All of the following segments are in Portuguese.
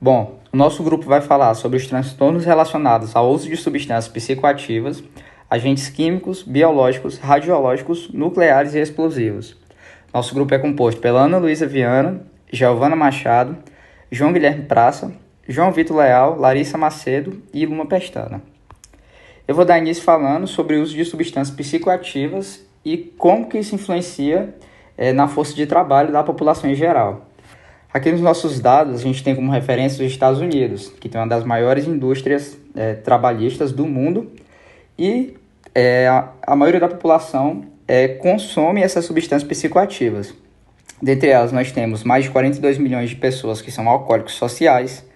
Bom, o nosso grupo vai falar sobre os transtornos relacionados ao uso de substâncias psicoativas, agentes químicos, biológicos, radiológicos, nucleares e explosivos. Nosso grupo é composto pela Ana Luísa Viana, Giovana Machado, João Guilherme Praça, João Vitor Leal, Larissa Macedo e Luma Pestana. Eu vou dar início falando sobre o uso de substâncias psicoativas e como que isso influencia na força de trabalho da população em geral. Aqui nos nossos dados, a gente tem como referência os Estados Unidos, que tem uma das maiores indústrias trabalhistas do mundo e a maioria da população consome essas substâncias psicoativas. Dentre elas, nós temos mais de 42 milhões de pessoas que são alcoólicos sociais,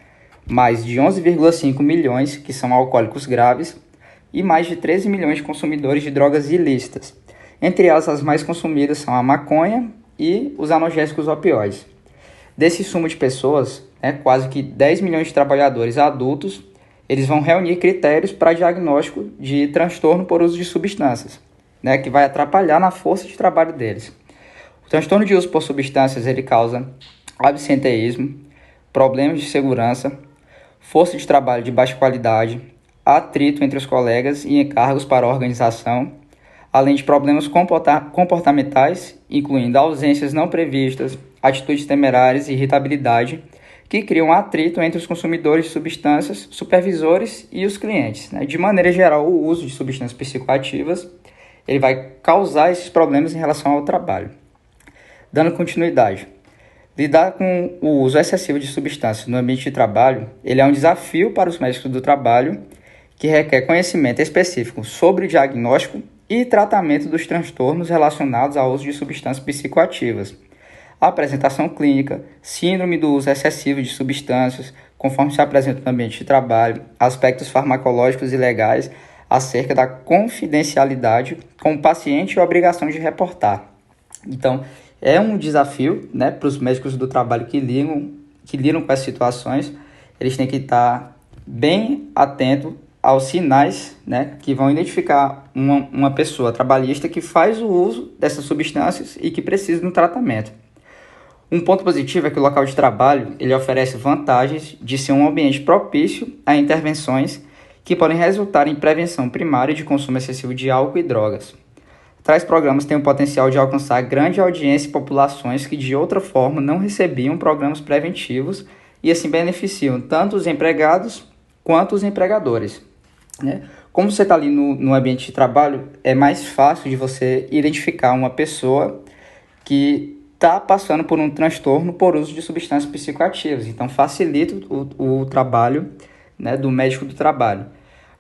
mais de 11,5 milhões que são alcoólicos graves e mais de 13 milhões de consumidores de drogas ilícitas. Entre elas, as mais consumidas são a maconha e os analgésicos opioides. Desse sumo de pessoas, quase que 10 milhões de trabalhadores adultos, eles vão reunir critérios para diagnóstico de transtorno por uso de substâncias, que vai atrapalhar na força de trabalho deles. O transtorno de uso por substâncias ele causa absenteísmo, problemas de segurança, força de trabalho de baixa qualidade, atrito entre os colegas e encargos para a organização, além de problemas comportamentais, incluindo ausências não previstas, atitudes temerárias e irritabilidade, que criam atrito entre os consumidores de substâncias, supervisores e os clientes. De maneira geral, o uso de substâncias psicoativas ele vai causar esses problemas em relação ao trabalho. Dando continuidade, lidar com o uso excessivo de substâncias no ambiente de trabalho ele é um desafio para os médicos do trabalho que requer conhecimento específico sobre o diagnóstico e tratamento dos transtornos relacionados ao uso de substâncias psicoativas. A apresentação clínica, síndrome do uso excessivo de substâncias, conforme se apresenta no ambiente de trabalho, aspectos farmacológicos e legais acerca da confidencialidade com o paciente e a obrigação de reportar. Então, é um desafio para os médicos do trabalho que lidam com essas situações. Eles têm que estar bem atentos aos sinais que vão identificar uma pessoa trabalhista que faz o uso dessas substâncias e que precisa de um tratamento. Um ponto positivo é que o local de trabalho ele oferece vantagens de ser um ambiente propício a intervenções que podem resultar em prevenção primária de consumo excessivo de álcool e drogas. Tais programas têm o potencial de alcançar grande audiência e populações que de outra forma não recebiam programas preventivos e assim beneficiam tanto os empregados quanto os empregadores. Como você está ali no ambiente de trabalho, é mais fácil de você identificar uma pessoa que está passando por um transtorno por uso de substâncias psicoativas. Então, facilita o trabalho do médico do trabalho.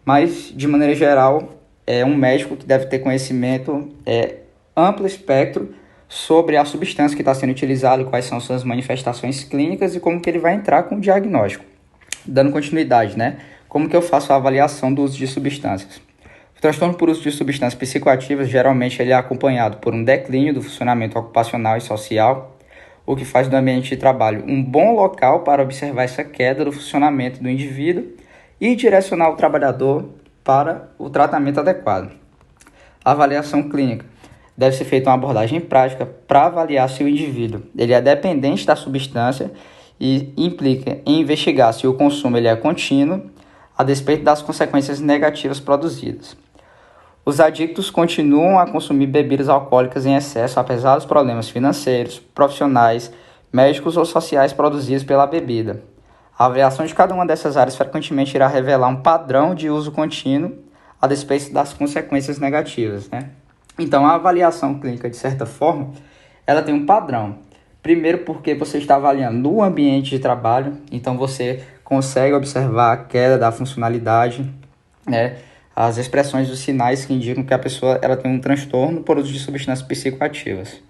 Mas, de maneira geral, é um médico que deve ter conhecimento amplo espectro sobre a substância que está sendo utilizada, quais são suas manifestações clínicas e como que ele vai entrar com o diagnóstico. Dando continuidade, como que eu faço a avaliação do uso de substâncias? O transtorno por uso de substâncias psicoativas, geralmente ele é acompanhado por um declínio do funcionamento ocupacional e social, o que faz do ambiente de trabalho um bom local para observar essa queda do funcionamento do indivíduo e direcionar o trabalhador para o tratamento adequado. A avaliação clínica. Deve ser feita uma abordagem prática para avaliar se o indivíduo ele é dependente da substância e implica em investigar se o consumo ele é contínuo, a despeito das consequências negativas produzidas. Os adictos continuam a consumir bebidas alcoólicas em excesso, apesar dos problemas financeiros, profissionais, médicos ou sociais produzidos pela bebida. A avaliação de cada uma dessas áreas frequentemente irá revelar um padrão de uso contínuo, a despeito das consequências negativas. Então, a avaliação clínica, de certa forma, ela tem um padrão. Primeiro, porque você está avaliando no ambiente de trabalho, então você consegue observar a queda da funcionalidade, as expressões dos sinais que indicam que a pessoa ela tem um transtorno por uso de substâncias psicoativas.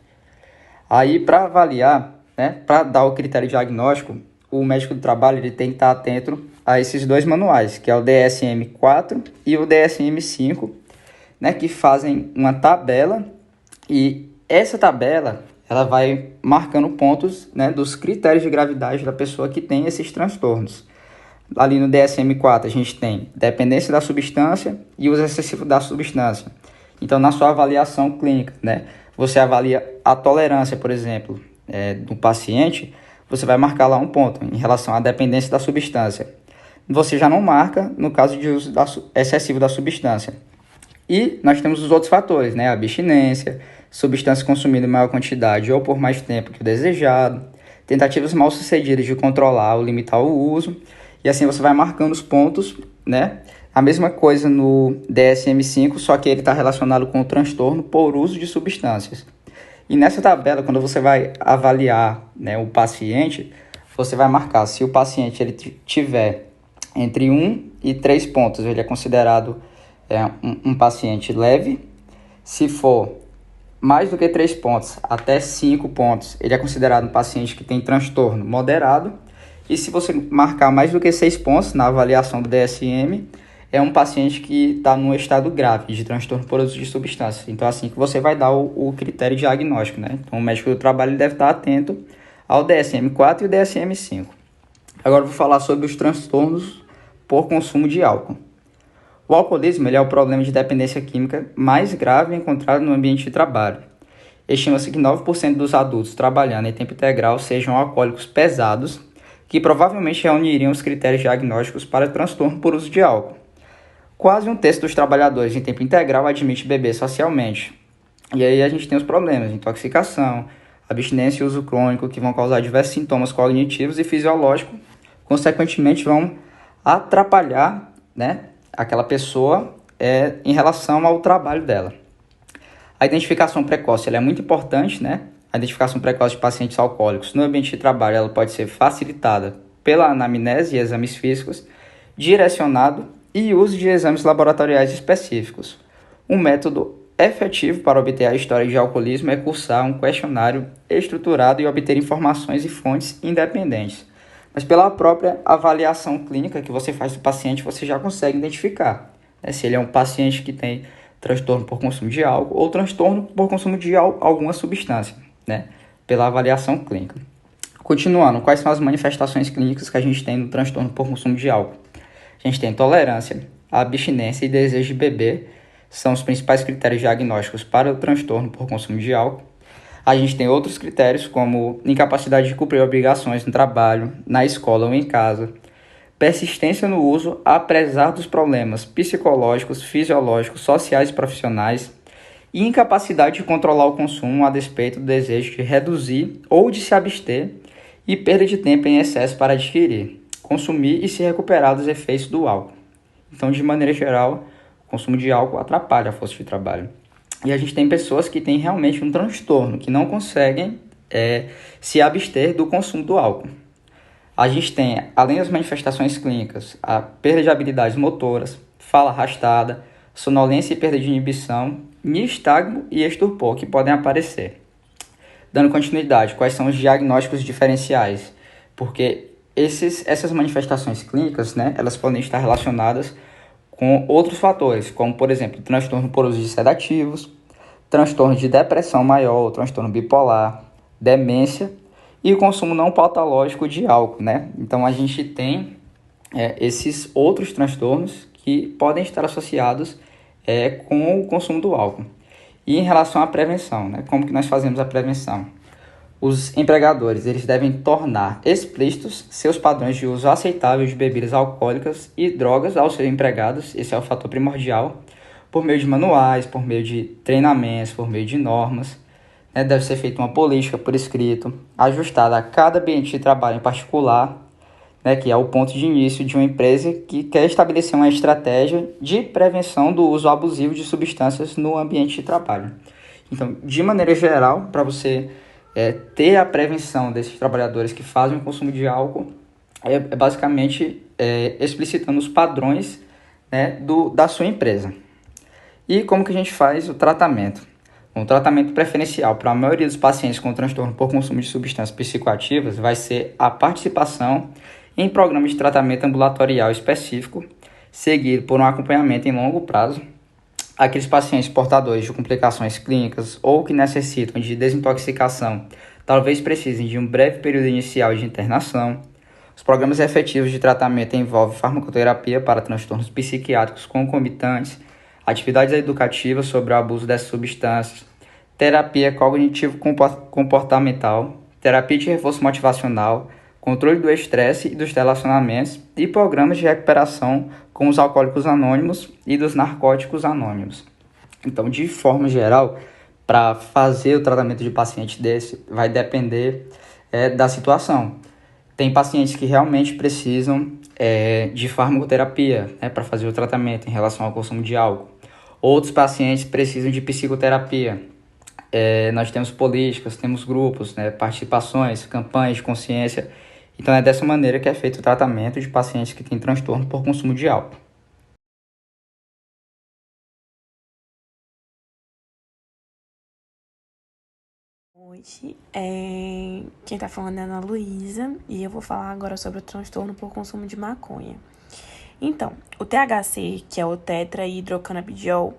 Aí, para avaliar, para dar o critério diagnóstico, o médico do trabalho ele tem que estar atento a esses dois manuais, que é o DSM-4 e o DSM-5, que fazem uma tabela, e essa tabela ela vai marcando pontos dos critérios de gravidade da pessoa que tem esses transtornos. Ali no DSM-4 a gente tem dependência da substância e uso excessivo da substância. Então, na sua avaliação clínica, você avalia a tolerância, por exemplo, do paciente, você vai marcar lá um ponto em relação à dependência da substância. Você já não marca no caso de uso excessivo da substância. E nós temos os outros fatores, né? Abstinência, substância consumida em maior quantidade ou por mais tempo que o desejado, tentativas mal sucedidas de controlar ou limitar o uso, e assim você vai marcando os pontos, né? A mesma coisa no DSM-5, só que ele está relacionado com o transtorno por uso de substâncias. E nessa tabela, quando você vai avaliar, né, o paciente, você vai marcar se o paciente ele tiver entre 1 e 3 pontos, ele é considerado um paciente leve. Se for mais do que 3 pontos, até 5 pontos, ele é considerado um paciente que tem transtorno moderado. E se você marcar mais do que 6 pontos na avaliação do DSM, é um paciente que está num estado grave de transtorno por uso de substâncias. Então, assim que você vai dar o critério diagnóstico, né? Então, o médico do trabalho deve estar atento ao DSM-4 e o DSM-5. Agora, eu vou falar sobre os transtornos por consumo de álcool. O alcoolismo ele é o problema de dependência química mais grave encontrado no ambiente de trabalho. Estima-se que 9% dos adultos trabalhando em tempo integral sejam alcoólicos pesados, que provavelmente reuniriam os critérios diagnósticos para transtorno por uso de álcool. Quase um terço dos trabalhadores em tempo integral admite beber socialmente. E aí a gente tem os problemas de intoxicação, abstinência e uso crônico, que vão causar diversos sintomas cognitivos e fisiológicos, consequentemente vão atrapalhar, né, aquela pessoa em relação ao trabalho dela. A identificação precoce ela é muito importante, né? A identificação precoce de pacientes alcoólicos no ambiente de trabalho ela pode ser facilitada pela anamnese e exames físicos, direcionado e uso de exames laboratoriais específicos. Um método efetivo para obter a história de alcoolismo é cursar um questionário estruturado e obter informações e fontes independentes. Mas pela própria avaliação clínica que você faz do paciente, você já consegue identificar, né, se ele é um paciente que tem transtorno por consumo de álcool ou transtorno por consumo de alguma substância, né, pela avaliação clínica. Continuando, quais são as manifestações clínicas que a gente tem no transtorno por consumo de álcool? A gente tem intolerância, abstinência e desejo de beber, são os principais critérios diagnósticos para o transtorno por consumo de álcool. A gente tem outros critérios como incapacidade de cumprir obrigações no trabalho, na escola ou em casa, persistência no uso apesar dos problemas psicológicos, fisiológicos, sociais e profissionais, e incapacidade de controlar o consumo a despeito do desejo de reduzir ou de se abster e perda de tempo em excesso para adquirir, consumir e se recuperar dos efeitos do álcool. Então, de maneira geral, o consumo de álcool atrapalha a força de trabalho. E a gente tem pessoas que têm realmente um transtorno, que não conseguem se abster do consumo do álcool. A gente tem, além das manifestações clínicas, a perda de habilidades motoras, fala arrastada, sonolência e perda de inibição, nistagmo e estupor que podem aparecer. Dando continuidade, quais são os diagnósticos diferenciais? Porque essas manifestações clínicas, né, elas podem estar relacionadas com outros fatores, como, por exemplo, transtorno por uso de sedativos, transtorno de depressão maior, transtorno bipolar, demência e o consumo não patológico de álcool, né? Então, a gente tem esses outros transtornos que podem estar associados com o consumo do álcool. E em relação à prevenção, né? Como que nós fazemos a prevenção? Os empregadores eles devem tornar explícitos seus padrões de uso aceitável de bebidas alcoólicas e drogas aos seus empregados, esse é o fator primordial, por meio de manuais, por meio de treinamentos, por meio de normas. Né? Deve ser feita uma política por escrito, ajustada a cada ambiente de trabalho em particular, né? Que é o ponto de início de uma empresa que quer estabelecer uma estratégia de prevenção do uso abusivo de substâncias no ambiente de trabalho. Então, de maneira geral, para você ter a prevenção desses trabalhadores que fazem o consumo de álcool, basicamente explicitando os padrões, né, da sua empresa. E como que a gente faz o tratamento? O tratamento preferencial para a maioria dos pacientes com transtorno por consumo de substâncias psicoativas vai ser a participação em programas de tratamento ambulatorial específico, seguido por um acompanhamento em longo prazo. Aqueles pacientes portadores de complicações clínicas ou que necessitam de desintoxicação talvez precisem de um breve período inicial de internação. Os programas efetivos de tratamento envolvem farmacoterapia para transtornos psiquiátricos concomitantes, atividades educativas sobre o abuso dessas substâncias, terapia cognitivo-comportamental, terapia de reforço motivacional, controle do estresse e dos relacionamentos e programas de recuperação com os alcoólicos anônimos e dos narcóticos anônimos. Então, de forma geral, para fazer o tratamento de paciente desse, vai depender da situação. Tem pacientes que realmente precisam de farmacoterapia, para fazer o tratamento em relação ao consumo de álcool. Outros pacientes precisam de psicoterapia. Nós temos políticas, temos grupos, participações, campanhas de consciência. Então, é dessa maneira que é feito o tratamento de pacientes que têm transtorno por consumo de álcool. Noite, quem tá falando é a Ana Luísa e eu vou falar agora sobre o transtorno por consumo de maconha. Então, o THC, que é o tetrahidrocannabinol,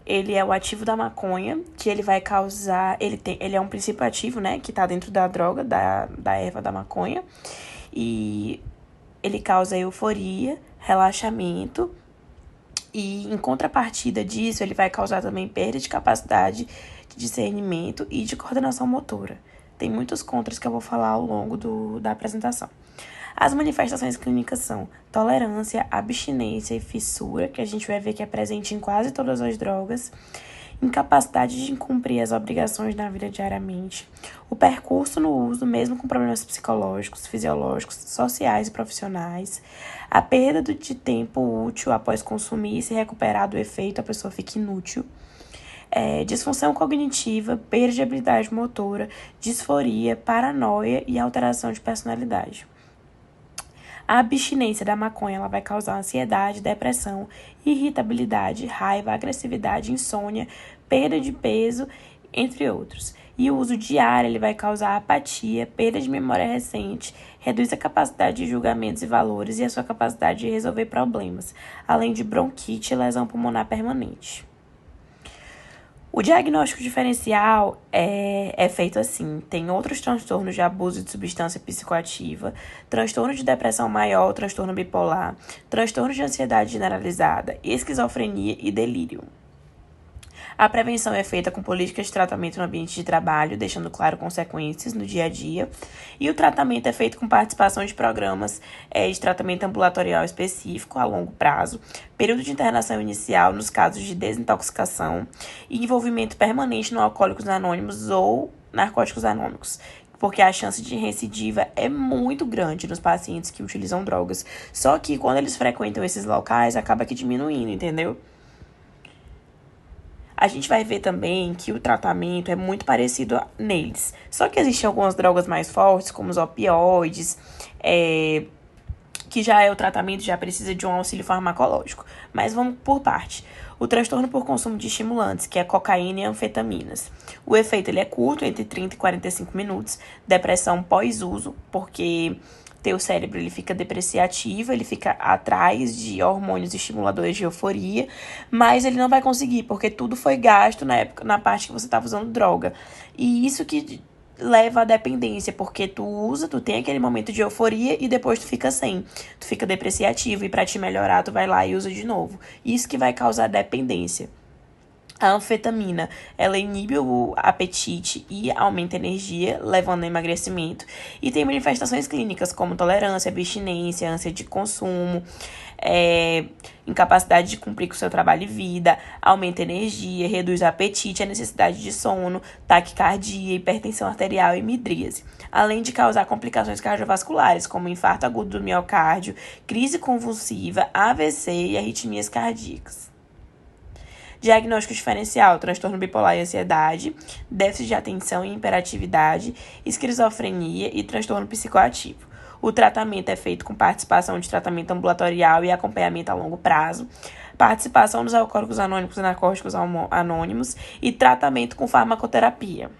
ele é o ativo da maconha, que ele vai causar, ele é um princípio ativo, né, que tá dentro da droga, da erva da maconha, e ele causa euforia, relaxamento, e em contrapartida disso, ele vai causar também perda de capacidade de discernimento e de coordenação motora. Tem muitos contras que eu vou falar ao longo da apresentação. As manifestações clínicas são tolerância, abstinência e fissura, que a gente vai ver que é presente em quase todas as drogas, incapacidade de cumprir as obrigações na vida diariamente, o percurso no uso, mesmo com problemas psicológicos, fisiológicos, sociais e profissionais, a perda de tempo útil após consumir e se recuperar do efeito, a pessoa fica inútil, disfunção cognitiva, perda de habilidade motora, disforia, paranoia e alteração de personalidade. A abstinência da maconha ela vai causar ansiedade, depressão, irritabilidade, raiva, agressividade, insônia, perda de peso, entre outros. E o uso diário ele vai causar apatia, perda de memória recente, reduz a capacidade de julgamentos e valores e a sua capacidade de resolver problemas, além de bronquite e lesão pulmonar permanente. O diagnóstico diferencial é feito assim, tem outros transtornos de abuso de substância psicoativa, transtorno de depressão maior, transtorno bipolar, transtorno de ansiedade generalizada, esquizofrenia e delírio. A prevenção é feita com políticas de tratamento no ambiente de trabalho, deixando claro consequências no dia a dia. E o tratamento é feito com participação de programas de tratamento ambulatorial específico a longo prazo, período de internação inicial nos casos de desintoxicação e envolvimento permanente no Alcoólicos Anônimos ou Narcóticos Anônimos, porque a chance de recidiva é muito grande nos pacientes que utilizam drogas. Só que quando eles frequentam esses locais, acaba que diminuindo, entendeu? A gente vai ver também que o tratamento é muito parecido neles. Só que existem algumas drogas mais fortes, como os opioides, que já é o tratamento, já precisa de um auxílio farmacológico. Mas vamos por parte. O transtorno por consumo de estimulantes, que é cocaína e anfetaminas. O efeito ele é curto, entre 30 e 45 minutos. Depressão pós-uso, porque teu cérebro ele fica depreciativo, ele fica atrás de hormônios estimuladores de euforia, mas ele não vai conseguir, porque tudo foi gasto na parte que você estava usando droga. E isso que leva à dependência, porque tu tem aquele momento de euforia e depois tu fica sem. Tu fica depreciativo e para te melhorar tu vai lá e usa de novo. Isso que vai causar dependência. A anfetamina, ela inibe o apetite e aumenta a energia, levando ao emagrecimento. E tem manifestações clínicas como tolerância, abstinência, ânsia de consumo, incapacidade de cumprir com o seu trabalho e vida, aumenta a energia, reduz o apetite, a necessidade de sono, taquicardia, hipertensão arterial e midríase. Além de causar complicações cardiovasculares, como infarto agudo do miocárdio, crise convulsiva, AVC e arritmias cardíacas. Diagnóstico diferencial, transtorno bipolar e ansiedade, déficit de atenção e hiperatividade, esquizofrenia e transtorno psicoativo. O tratamento é feito com participação de tratamento ambulatorial e acompanhamento a longo prazo, participação dos alcoólicos anônimos e narcóticos anônimos e tratamento com farmacoterapia.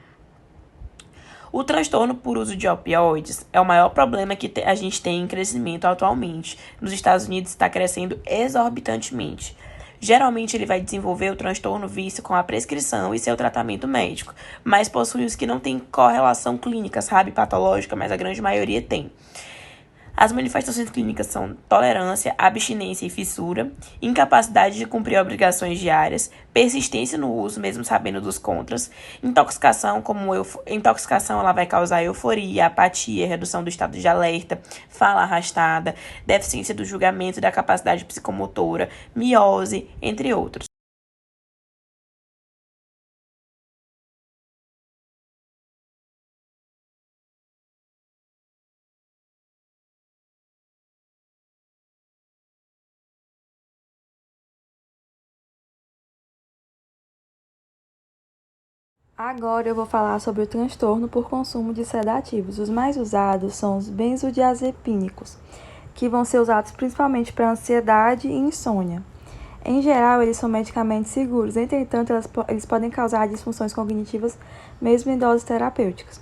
O transtorno por uso de opioides é o maior problema que a gente tem em crescimento atualmente. Nos Estados Unidos está crescendo exorbitantemente. Geralmente ele vai desenvolver o transtorno vício com a prescrição e seu tratamento médico, mas possui os que não têm correlação clínica, sabe, patológica, mas a grande maioria tem. As manifestações clínicas são tolerância, abstinência e fissura, incapacidade de cumprir obrigações diárias, persistência no uso, mesmo sabendo dos contras, intoxicação, intoxicação ela vai causar euforia, apatia, redução do estado de alerta, fala arrastada, deficiência do julgamento e da capacidade psicomotora, miose, entre outros. Agora eu vou falar sobre o transtorno por consumo de sedativos. Os mais usados são os benzodiazepínicos, que vão ser usados principalmente para ansiedade e insônia. Em geral, eles são medicamentos seguros, entretanto, eles podem causar disfunções cognitivas mesmo em doses terapêuticas.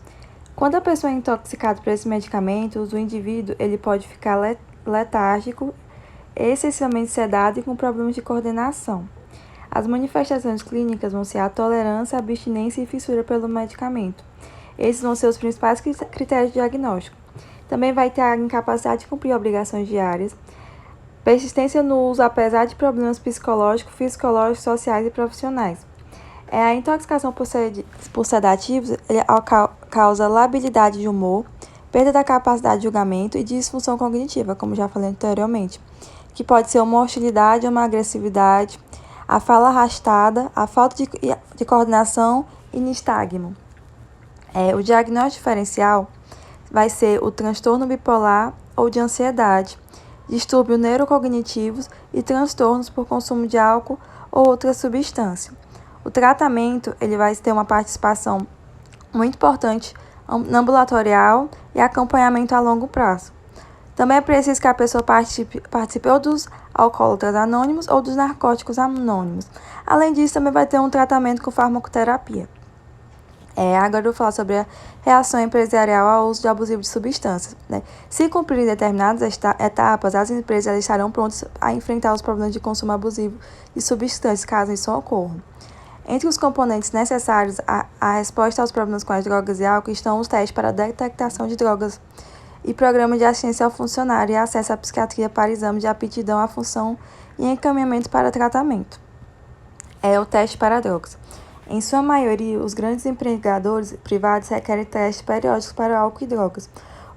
Quando a pessoa é intoxicada por esses medicamentos, o indivíduo ele pode ficar letárgico, excessivamente sedado e com problemas de coordenação. As manifestações clínicas vão ser a tolerância, abstinência e fissura pelo medicamento. Esses vão ser os principais critérios de diagnóstico. Também vai ter a incapacidade de cumprir obrigações diárias, persistência no uso apesar de problemas psicológicos, fisiológicos, sociais e profissionais. A intoxicação por sedativos causa labilidade de humor, perda da capacidade de julgamento e disfunção cognitiva, como já falei anteriormente, que pode ser uma hostilidade ou uma agressividade, a fala arrastada, a falta de coordenação e nistagmo. O diagnóstico diferencial vai ser o transtorno bipolar ou de ansiedade, distúrbios neurocognitivos e transtornos por consumo de álcool ou outra substância. O tratamento ele vai ter uma participação muito importante ambulatorial e acompanhamento a longo prazo. Também é preciso que a pessoa participe ou dos alcoólatras anônimos ou dos narcóticos anônimos. Além disso, também vai ter um tratamento com farmacoterapia. Agora eu vou falar sobre a reação empresarial ao uso de abusivo de substâncias. Se cumprirem determinadas etapas, as empresas estarão prontas a enfrentar os problemas de consumo abusivo de substâncias, caso isso ocorra. Entre os componentes necessários à resposta aos problemas com as drogas e álcool estão os testes para a detectação de drogas e programa de assistência ao funcionário e acesso à psiquiatria para exame de aptidão à função e encaminhamento para tratamento. O teste para drogas. Em sua maioria, os grandes empregadores privados requerem testes periódicos para álcool e drogas.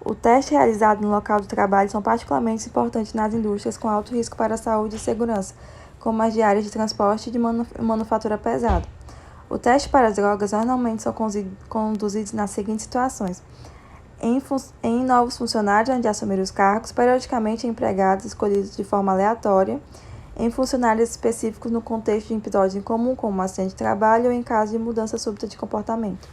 O teste realizado no local de trabalho são particularmente importantes nas indústrias com alto risco para a saúde e segurança, como as de áreas de transporte e de manufatura pesada. O teste para as drogas normalmente são conduzidos nas seguintes situações: em novos funcionários onde assumiram os cargos, periodicamente em empregados escolhidos de forma aleatória, em funcionários específicos no contexto de episódios em comum, como um acidente de trabalho ou em caso de mudança súbita de comportamento.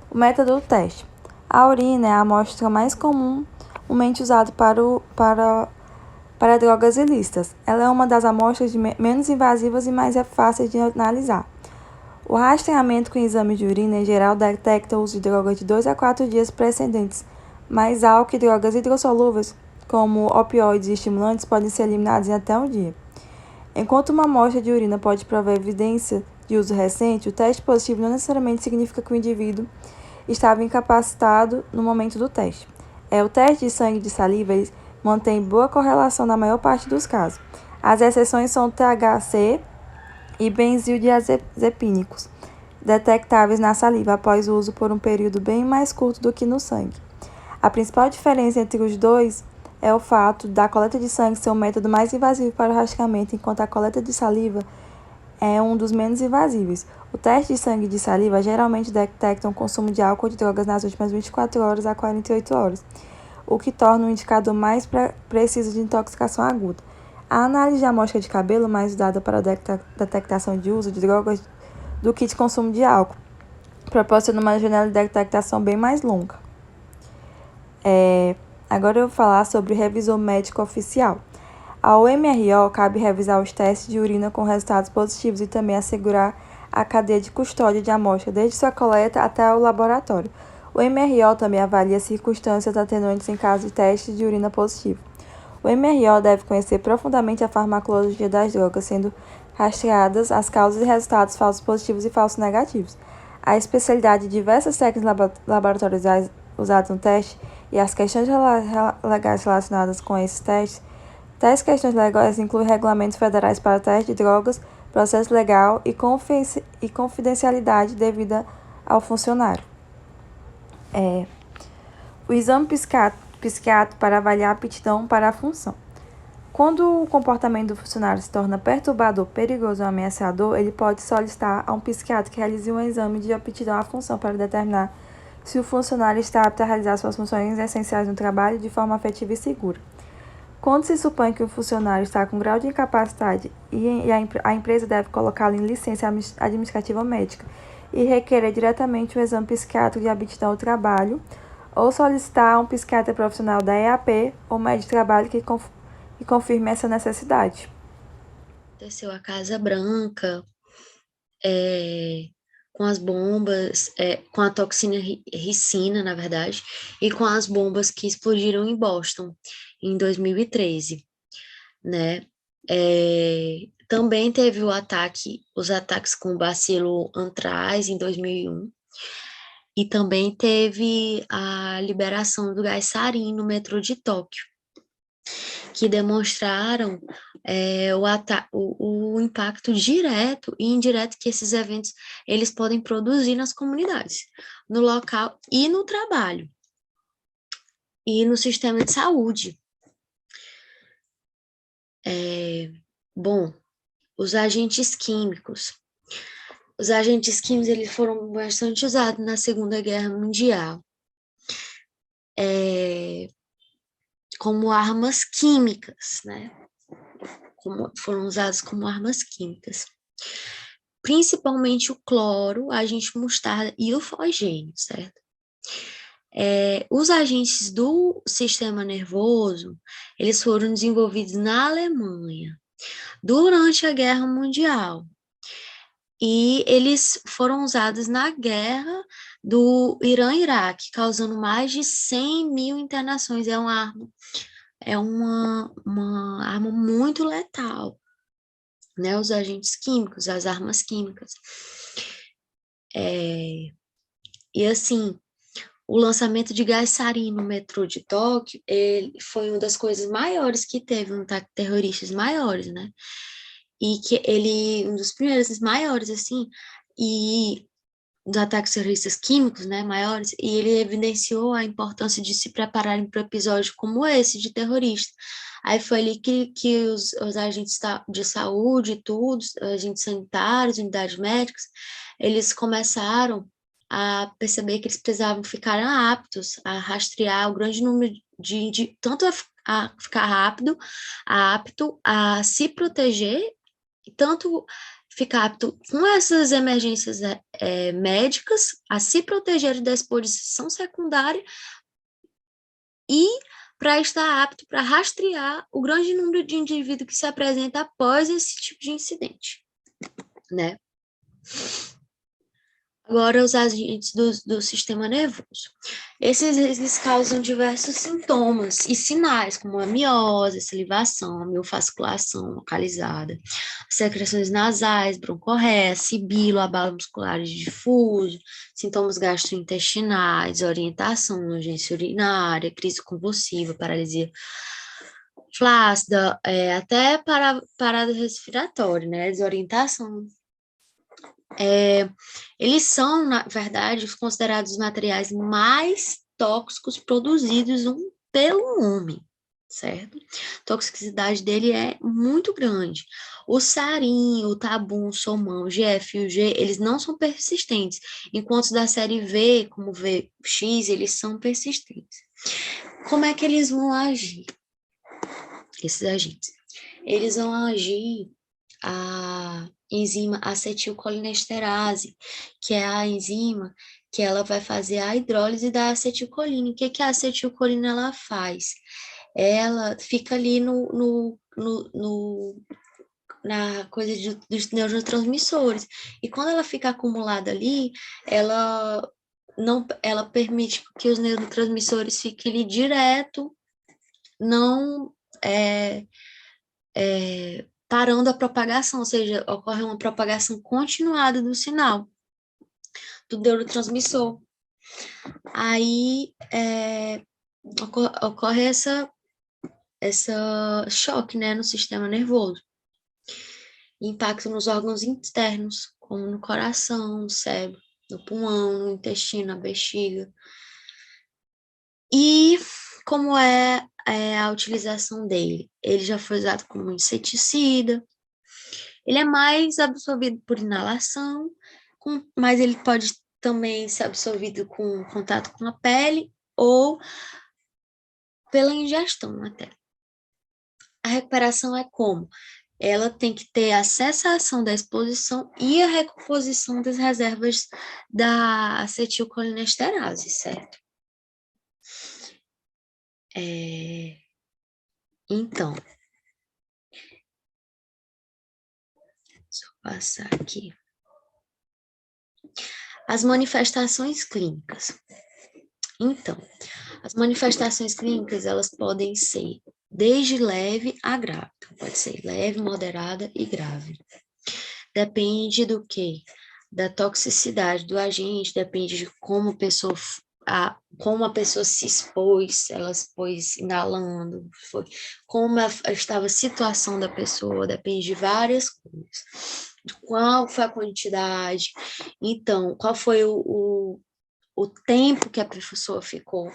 O método do teste. A urina é a amostra mais comumente usada para drogas ilícitas. Ela é uma das amostras menos invasivas e mais fáceis de analisar. O rastreamento com exame de urina, em geral, detecta o uso de drogas de 2 a 4 dias precedentes, mas álcool e drogas hidrossolúveis, como opioides e estimulantes, podem ser eliminados em até um dia. Enquanto uma amostra de urina pode provar evidência de uso recente, o teste positivo não necessariamente significa que o indivíduo estava incapacitado no momento do teste. O teste de sangue e de saliva mantém boa correlação na maior parte dos casos. As exceções são THC e benzodiazepínicos, detectáveis na saliva após o uso por um período bem mais curto do que no sangue. A principal diferença entre os dois é o fato da coleta de sangue ser um método mais invasivo para o rastreamento, enquanto a coleta de saliva é um dos menos invasivos. O teste de sangue e de saliva geralmente detecta o consumo de álcool ou de drogas nas últimas 24 horas a 48 horas, o que torna um indicador mais preciso de intoxicação aguda. A análise de amostra de cabelo mais usada para a detectação de uso de drogas do que de consumo de álcool, proporciona uma janela de detectação bem mais longa. Agora eu vou falar sobre o revisor médico oficial. Ao MRO cabe revisar os testes de urina com resultados positivos e também assegurar a cadeia de custódia de amostra, desde sua coleta até o laboratório. O MRO também avalia circunstâncias atenuantes em caso de teste de urina positivo. O MRO deve conhecer profundamente a farmacologia das drogas, sendo rastreadas as causas e resultados falsos positivos e falsos negativos. A especialidade de diversas técnicas laboratoriais usadas no teste e as questões legais relacionadas com esses testes. Tais questões legais incluem regulamentos federais para teste de drogas, processo legal e confidencialidade devida ao funcionário. O exame psiquiátrico para avaliar a aptidão para a função. Quando o comportamento do funcionário se torna perturbador, perigoso ou ameaçador, ele pode solicitar a um psiquiatra que realize um exame de aptidão à função para determinar se o funcionário está apto a realizar suas funções essenciais no trabalho de forma afetiva e segura. Quando se supõe que o funcionário está com grau de incapacidade e a empresa deve colocá-lo em licença administrativa médica e requerer diretamente um exame psiquiátrico de aptidão ao trabalho, ou solicitar a um psiquiatra profissional da EAP ou médico de trabalho que confirme essa necessidade. Aconteceu a Casa Branca, com as bombas, com a toxina ricina, na verdade, e com as bombas que explodiram em Boston, em 2013, né? Também teve os ataques com o bacilo antraz em 2001, e também teve a liberação do gás sarin no metrô de Tóquio, que demonstraram o impacto direto e indireto que esses eventos eles podem produzir nas comunidades, no local e no trabalho, e no sistema de saúde. Bom, os agentes químicos. Os agentes químicos eles foram bastante usados na Segunda Guerra Mundial, como armas químicas, né? Foram usados como armas químicas. Principalmente o cloro, agente mostarda e o fogênio, certo? Os agentes do sistema nervoso, eles foram desenvolvidos na Alemanha durante a Guerra Mundial. E eles foram usados na guerra do Irã-Iraque, causando mais de 100 mil internações. É uma arma muito letal, né? Os agentes químicos, as armas químicas. E assim, o lançamento de gás sarin no metrô de Tóquio, ele foi uma das coisas maiores que teve, um ataque terrorista maiores, né? E que um dos primeiros maiores, assim, e dos ataques terroristas químicos, né, maiores, e ele evidenciou a importância de se prepararem para um episódio como esse, de terrorista. Aí foi ali que os agentes de saúde, agentes sanitários, unidades médicas, eles começaram a perceber que eles precisavam ficar aptos a rastrear o grande número de tanto a ficar apto a se proteger, tanto ficar apto com essas emergências médicas, a se proteger da exposição secundária e para estar apto para rastrear o grande número de indivíduos que se apresenta após esse tipo de incidente, né? Agora, os agentes do sistema nervoso. Eles causam diversos sintomas e sinais, como a miose, salivação, a miofasculação localizada, secreções nasais, broncorreia, sibilo, abalo muscular difuso, sintomas gastrointestinais, desorientação, urgência urinária, crise convulsiva, paralisia flácida, até parada respiratória, né? Desorientação. Eles são, na verdade, considerados os materiais mais tóxicos produzidos pelo homem, certo? A toxicidade dele é muito grande. O sarin, o tabum, o somão, o GF e o G, eles não são persistentes, enquanto os da série V, como VX, eles são persistentes. Como é que eles vão agir, esses agentes? Eles vão agir a enzima acetilcolinesterase, que é a enzima que ela vai fazer a hidrólise da acetilcolina. O que a acetilcolina ela faz? Ela fica ali na coisa dos neurotransmissores. E quando ela fica acumulada ali, ela permite que os neurotransmissores fiquem ali direto, não parando a propagação, ou seja, ocorre uma propagação continuada do sinal do neurotransmissor. Aí, ocorre essa choque, né, no sistema nervoso. Impacto nos órgãos internos, como no coração, no cérebro, no pulmão, no intestino, na bexiga. E como é a utilização dele? Ele já foi usado como inseticida, ele é mais absorvido por inalação, mas ele pode também ser absorvido com contato com a pele ou pela ingestão até. A recuperação é como? Ela tem que ter a cessação da exposição e a recomposição das reservas da acetilcolinesterase, certo? Então, deixa eu passar aqui. As manifestações clínicas. Então, as manifestações clínicas, elas podem ser desde leve a grave. Pode ser leve, moderada e grave. Depende do quê? Da toxicidade do agente, depende de como a pessoa se expôs, ela se expôs inalando, como estava a situação da pessoa, depende de várias coisas. Qual foi a quantidade, então, qual foi o tempo que a pessoa ficou.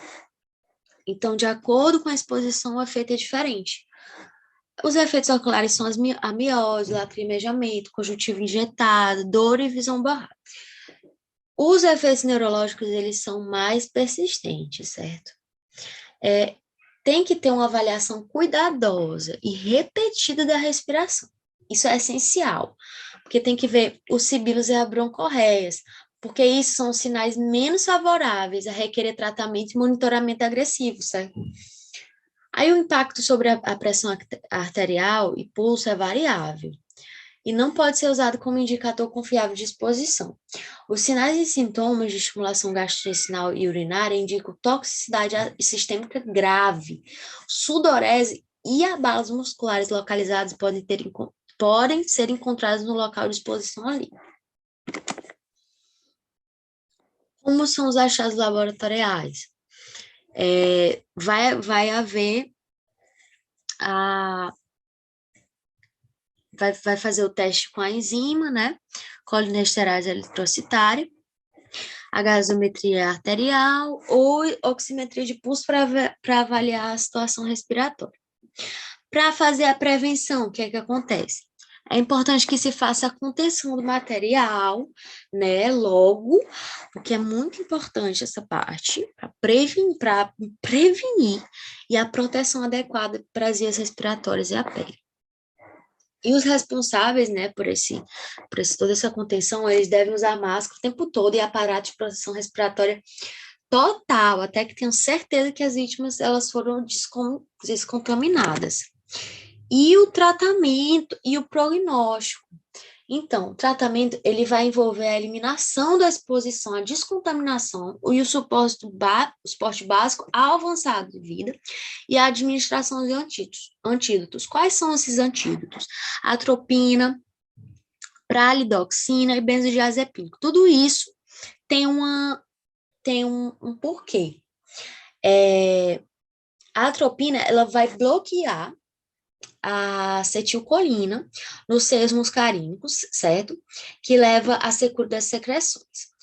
Então, de acordo com a exposição, o efeito é diferente. Os efeitos oculares são a miose, lacrimejamento, conjuntiva injetada, dor e visão borrada. Os efeitos neurológicos, eles são mais persistentes, certo? Tem que ter uma avaliação cuidadosa e repetida da respiração. Isso é essencial, porque tem que ver os sibilos e as broncorreias, porque isso são sinais menos favoráveis a requerer tratamento e monitoramento agressivo, certo? Aí o impacto sobre a pressão arterial e pulso é variável e não pode ser usado como indicador confiável de exposição. Os sinais e sintomas de estimulação gastrointestinal e urinária indicam toxicidade sistêmica grave, sudorese e abalos musculares localizados podem ser encontrados no local de exposição ali. Como são os achados laboratoriais? Vai haver vai fazer o teste com a enzima, né? Colinesterase eritrocitária, a gasometria arterial ou oximetria de pulso para avaliar a situação respiratória. Para fazer a prevenção, o que é que acontece? É importante que se faça a contenção do material, né, logo, porque é muito importante essa parte, para prevenir e a proteção adequada para as vias respiratórias e a pele. E os responsáveis, né, por toda essa contenção, eles devem usar máscara o tempo todo e aparato de proteção respiratória total, até que tenham certeza que as vítimas elas foram descontaminadas. E o tratamento e o prognóstico. Então, o tratamento ele vai envolver a eliminação da exposição à descontaminação e o suporte básico ao avançado de vida e a administração de antídotos. Quais são esses antídotos? Atropina, pralidoxina e benzodiazepínico. Tudo isso tem um porquê. A atropina ela vai bloquear a acetilcolina nos seios muscarínicos, certo? Que leva à secura das secreções.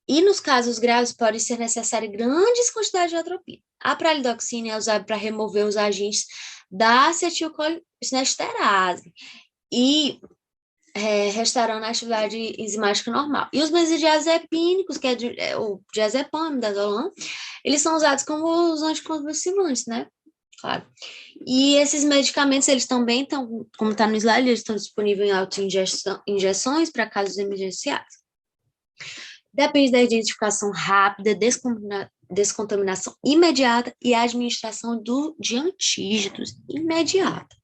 E nos casos graves pode ser necessária grandes quantidades de atropina. A pralidoxina é usada para remover os agentes da acetilcolinesterase e restaurando a atividade enzimática normal. E os benzodiazepínicos, que é o diazepam, midazolam, eles são usados como os anticonvulsivantes, né? Claro. E esses medicamentos, eles também estão, como está no slide, eles estão disponíveis em auto-injeções para casos emergenciais. Depende da identificação rápida, descontaminação imediata e administração de antígenos imediata.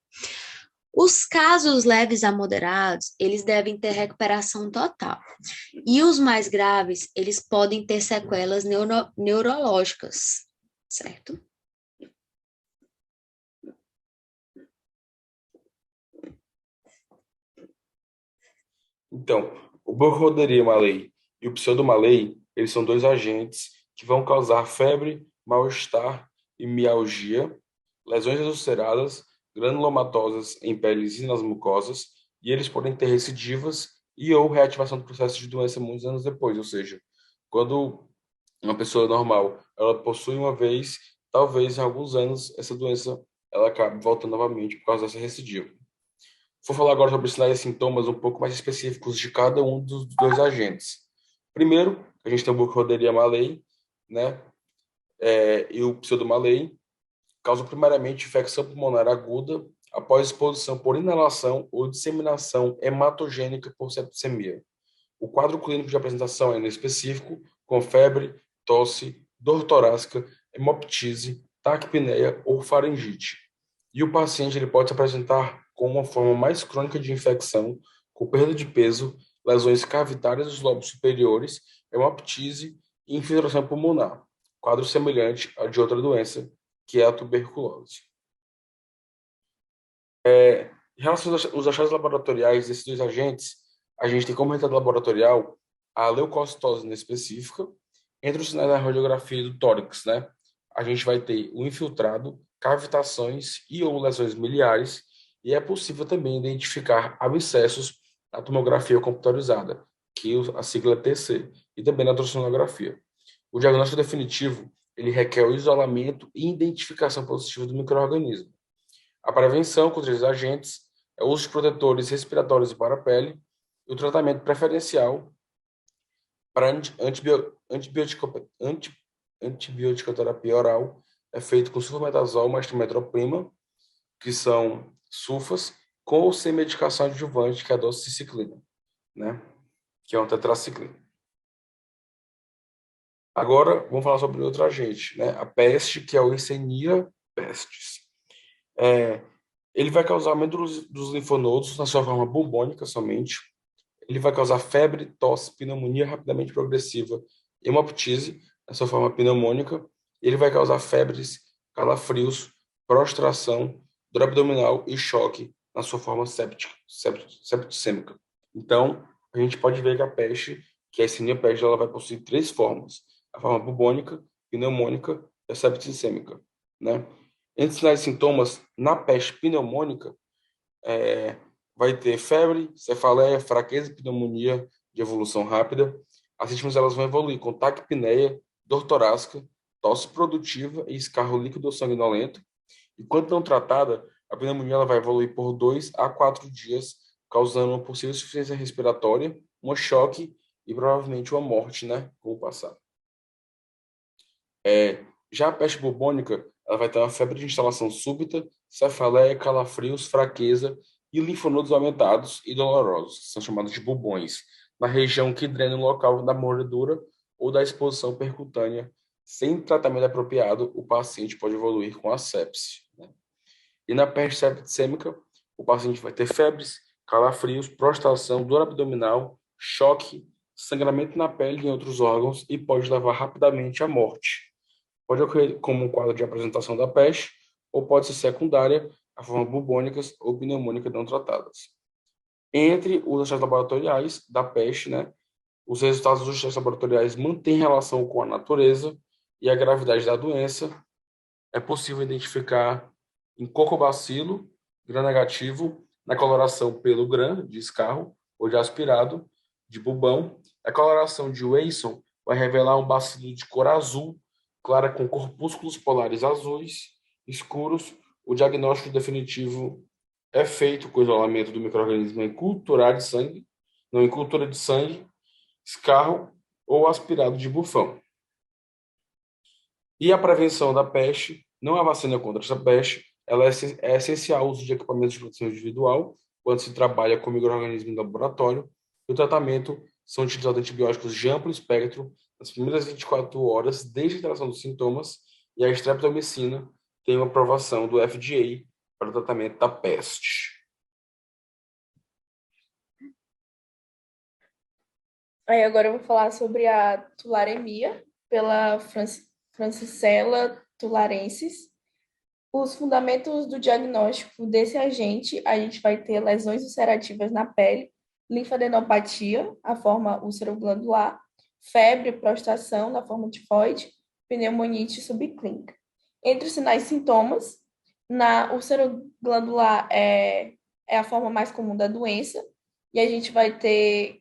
Os casos leves a moderados, eles devem ter recuperação total. E os mais graves, eles podem ter sequelas neurológicas, certo? Então, o Burkholderia malei e o Pseudomalei, eles são dois agentes que vão causar febre, mal-estar e mialgia, lesões ulceradas, granulomatosas em peles e nas mucosas, e eles podem ter recidivas e ou reativação do processo de doença muitos anos depois, ou seja, quando uma pessoa normal, ela possui uma vez, talvez em alguns anos essa doença ela acabe voltando novamente por causa dessa recidiva. Vou falar agora sobre sinais e sintomas um pouco mais específicos de cada um dos dois agentes. Primeiro, a gente tem o Burkholderia malei, né, e o Pseudomalei, causam primariamente infecção pulmonar aguda após exposição por inalação ou disseminação hematogênica por septicemia. O quadro clínico de apresentação é inespecífico, com febre, tosse, dor torácica, hemoptise, taquipneia ou faringite. E o paciente ele pode se apresentar com uma forma mais crônica de infecção, com perda de peso, lesões cavitárias dos lobos superiores, hemoptise e infiltração pulmonar, quadro semelhante ao de outra doença, que é a tuberculose. Em relação aos achados laboratoriais desses dois agentes, a gente tem como resultado laboratorial a leucocitose específica. Entre os sinais da radiografia do tórax, né, a gente vai ter o infiltrado, cavitações e ou lesões miliares, e é possível também identificar abscessos na tomografia computadorizada, que a sigla é TC, e também na ultrassonografia. O diagnóstico definitivo ele requer o isolamento e identificação positiva do micro-organismo. A prevenção contra esses agentes é o uso de protetores respiratórios e para a pele, e o tratamento preferencial para antibioticoterapia oral é feito com sulfametazol mais trimetroprima, que são sulfas, com ou sem medicação adjuvante, que é a doxiciclina, né? Que é uma tetraciclina. Agora, vamos falar sobre outro agente, né? A peste, que é o Yersinia pestis. Ele vai causar aumento dos linfonodos na sua forma bubônica somente. Ele vai causar febre, tosse, pneumonia rapidamente progressiva, hemoptise, na sua forma pneumônica. Ele vai causar febres, calafrios, prostração, dor abdominal e choque na sua forma septicêmica. Então, a gente pode ver que a peste, que é a Yersinia pestis, ela vai possuir três formas: a forma bubônica, pneumônica e a septicêmica, né? Entre sinais e sintomas, na peste pneumônica, vai ter febre, cefaleia, fraqueza e pneumonia de evolução rápida. As símptomas elas vão evoluir com taquipneia, dor torácica, tosse produtiva e escarro líquido ou sanguinolento. E quando não tratada, a pneumonia ela vai evoluir por 2 a 4 dias, causando uma possível insuficiência respiratória, um choque e provavelmente uma morte, né, com o passar. Já a peste bubônica, ela vai ter uma febre de instalação súbita, cefaleia, calafrios, fraqueza e linfonodos aumentados e dolorosos, que são chamados de bubões, na região que drena o local da mordedura ou da exposição percutânea. Sem tratamento apropriado, o paciente pode evoluir com a sepse, né? E na peste septicêmica, o paciente vai ter febres, calafrios, prostração, dor abdominal, choque, sangramento na pele e em outros órgãos e pode levar rapidamente à morte. Pode ocorrer como um quadro de apresentação da peste ou pode ser secundária a formas bubônicas ou pneumônicas não tratadas. Entre os achados laboratoriais da peste, né, os resultados dos testes laboratoriais mantêm relação com a natureza e a gravidade da doença. É possível identificar em cocobacilo, gram-negativo, na coloração pelo gram, de escarro, ou de aspirado, de bubão. A coloração de Wasson vai revelar um bacilo de cor azul, clara com corpúsculos polares azuis, escuros. O diagnóstico definitivo é feito com isolamento do micro-organismo em cultura de sangue, não em cultura de sangue, escarro ou aspirado de bufão. E a prevenção da peste, não há vacina contra essa peste, ela é essencial o uso de equipamentos de proteção individual quando se trabalha com micro-organismo em laboratório. E o tratamento são utilizados antibióticos de amplo espectro nas primeiras 24 horas desde a interação dos sintomas, e a streptomicina tem uma aprovação do FDA para o tratamento da peste. Aí agora eu vou falar sobre a tularemia pela Francisella tularensis. Os fundamentos do diagnóstico desse agente, a gente vai ter lesões ulcerativas na pele, linfadenopatia, a forma úlceroglandular, febre, prostração na forma tifoide, pneumonite subclínica. Entre os sinais e sintomas, na úlcera glandular é a forma mais comum da doença, e a gente vai ter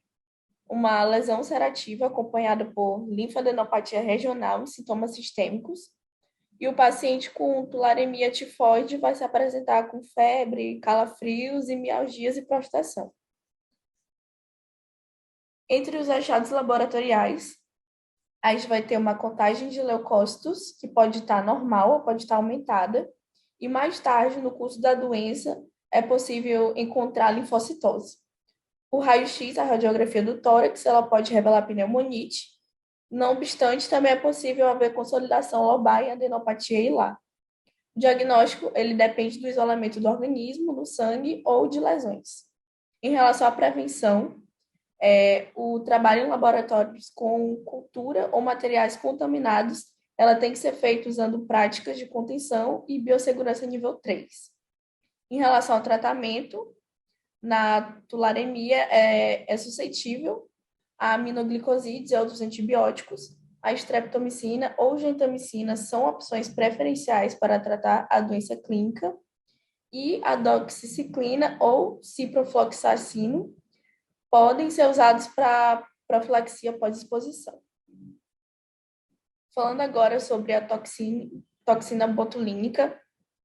uma lesão ulcerativa acompanhada por linfadenopatia regional e sintomas sistêmicos. E o paciente com tularemia tifoide vai se apresentar com febre, calafrios e mialgias e prostração. Entre os achados laboratoriais, a gente vai ter uma contagem de leucócitos, que pode estar normal ou pode estar aumentada, e mais tarde, no curso da doença, é possível encontrar linfocitose. O raio-x, a radiografia do tórax, ela pode revelar pneumonite. Não obstante, também é possível haver consolidação lobar e adenopatia hilar. O diagnóstico, ele depende do isolamento do organismo, no sangue ou de lesões. Em relação à prevenção, o trabalho em laboratórios com cultura ou materiais contaminados, ela tem que ser feita usando práticas de contenção e biossegurança nível 3. Em relação ao tratamento, na tularemia é suscetível a aminoglicosídeos e outros antibióticos. A streptomicina ou gentamicina são opções preferenciais para tratar a doença clínica, e a doxiciclina ou ciprofloxacino podem ser usados para profilaxia pós-exposição. Falando agora sobre a toxina botulínica,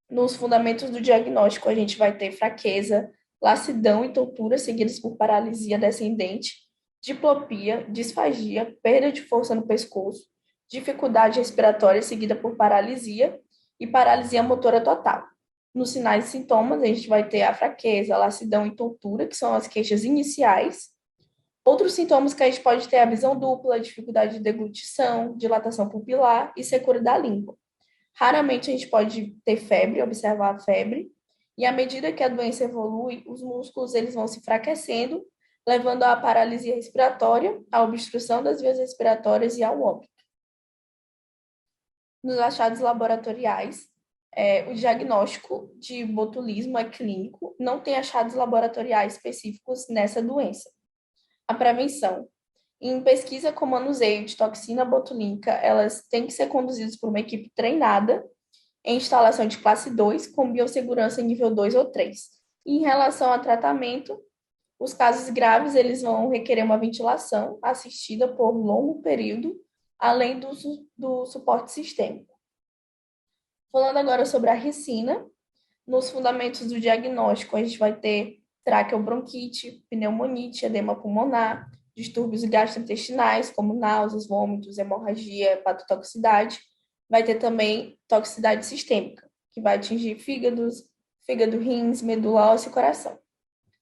nos fundamentos do diagnóstico a gente vai ter fraqueza, lassidão e tontura seguidas por paralisia descendente, diplopia, disfagia, perda de força no pescoço, dificuldade respiratória seguida por paralisia e paralisia motora total. Nos sinais e sintomas, a gente vai ter a fraqueza, a lassidão e tontura, que são as queixas iniciais. Outros sintomas que a gente pode ter é a visão dupla, dificuldade de deglutição, dilatação pupilar e secura da língua. Raramente a gente pode ter febre, observar a febre, e à medida que a doença evolui, os músculos eles vão se enfraquecendo, levando à paralisia respiratória, à obstrução das vias respiratórias e ao óbito. Nos achados laboratoriais, o diagnóstico de botulismo é clínico, não tem achados laboratoriais específicos nessa doença. A prevenção. Em pesquisa com manuseio de toxina botulínica, elas têm que ser conduzidas por uma equipe treinada em instalação de classe 2, com biossegurança nível 2 ou 3. E em relação ao tratamento, os casos graves eles vão requerer uma ventilação assistida por longo período, além do suporte sistêmico. Falando agora sobre a ricina, nos fundamentos do diagnóstico, a gente vai ter traqueobronquite, pneumonite, edema pulmonar, distúrbios gastrointestinais, como náuseas, vômitos, hemorragia, hepatotoxicidade. Vai ter também toxicidade sistêmica, que vai atingir fígado, rins, medula óssea e coração.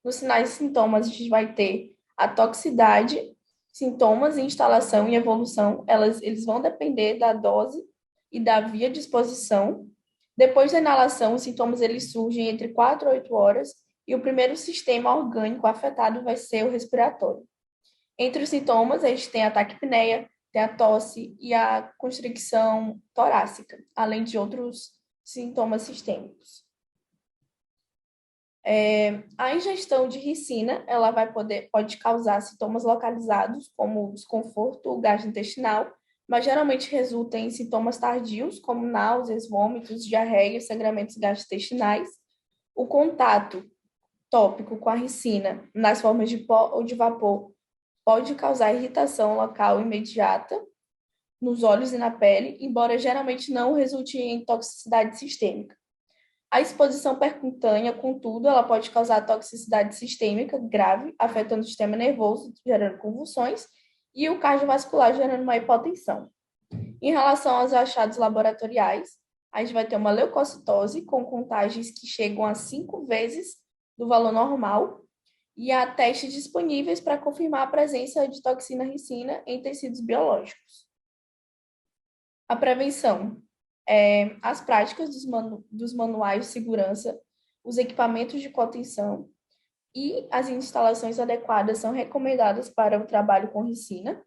Nos sinais e sintomas, a gente vai ter a toxicidade, sintomas, instalação e evolução, eles vão depender da dose e da via de exposição. Depois da inalação, os sintomas eles surgem entre 4 a 8 horas e o primeiro sistema orgânico afetado vai ser o respiratório. Entre os sintomas, a gente tem a taquipneia, tem a tosse e a constricção torácica, além de outros sintomas sistêmicos. A ingestão de ricina, ela pode causar sintomas localizados, como desconforto gastrointestinal, mas geralmente resulta em sintomas tardios, como náuseas, vômitos, diarreia, sangramentos gastrointestinais. O contato tópico com a ricina, nas formas de pó ou de vapor, pode causar irritação local imediata nos olhos e na pele, embora geralmente não resulte em toxicidade sistêmica. A exposição percutânea, contudo, ela pode causar toxicidade sistêmica grave, afetando o sistema nervoso, gerando convulsões, e o cardiovascular, gerando uma hipotensão. Em relação aos achados laboratoriais, a gente vai ter uma leucocitose com contagens que chegam a 5 vezes do valor normal, e há testes disponíveis para confirmar a presença de toxina ricina em tecidos biológicos. A prevenção. As práticas dos manuais de segurança, os equipamentos de contenção e as instalações adequadas são recomendadas para o trabalho com ricina.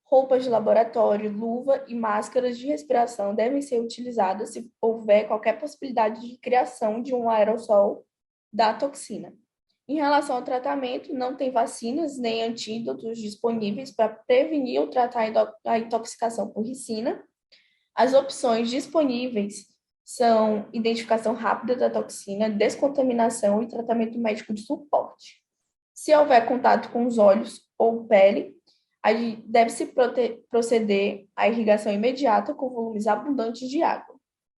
Roupas de laboratório, luva e máscaras de respiração devem ser utilizadas se houver qualquer possibilidade de criação de um aerossol da toxina. Em relação ao tratamento, não tem vacinas nem antídotos disponíveis para prevenir ou tratar a intoxicação por ricina. As opções disponíveis são identificação rápida da toxina, descontaminação e tratamento médico de suporte. Se houver contato com os olhos ou pele, aí deve-se proceder à irrigação imediata com volumes abundantes de água.